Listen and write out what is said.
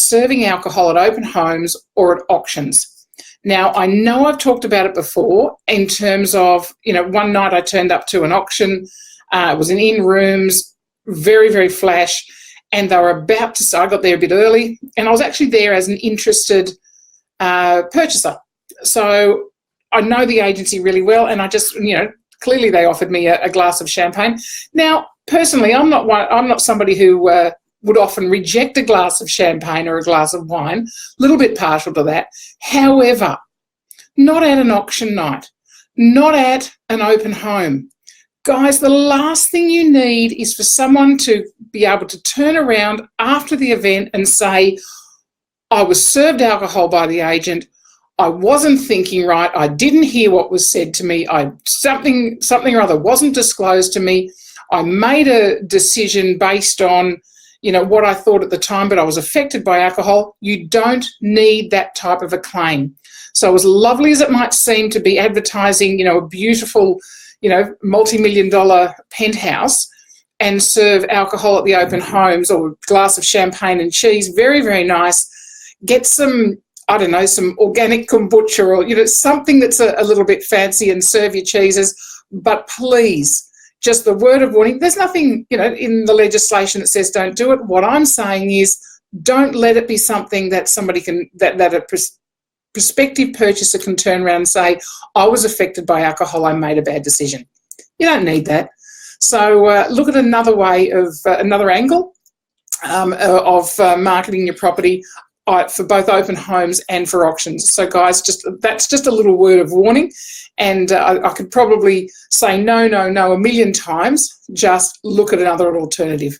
serving alcohol at open homes or at auctions. Now, I know I've talked about it before in terms of, one night I turned up to an auction. It was in rooms, very, very flash, and they were about to start. I got there a bit early, and I was actually there as an interested purchaser. So I know the agency really well, and I just, clearly they offered me a glass of champagne. Now, personally, I'm not somebody who would often reject a glass of champagne or a glass of wine, a little bit partial to that. However, not at an auction night, not at an open home. Guys, the last thing you need is for someone to be able to turn around after the event and say, I was served alcohol by the agent, I wasn't thinking right, I didn't hear what was said to me, something or other wasn't disclosed to me, I made a decision based on what I thought at the time, but I was affected by alcohol. You don't need that type of a claim. So as lovely as it might seem to be advertising, a beautiful, multi-million-dollar penthouse and serve alcohol at the open homes or a glass of champagne and cheese, very, very nice. Get some, some organic kombucha or, something that's a little bit fancy and serve your cheeses. But please, just the word of warning, there's nothing, in the legislation that says don't do it. What I'm saying is don't let it be something that somebody that a prospective purchaser can turn around and say, I was affected by alcohol, I made a bad decision. You don't need that. So look at another way of, another angle of marketing your property for both open homes and for auctions. So guys, that's just a little word of warning. And I could probably say no a million times. Just look at another alternative.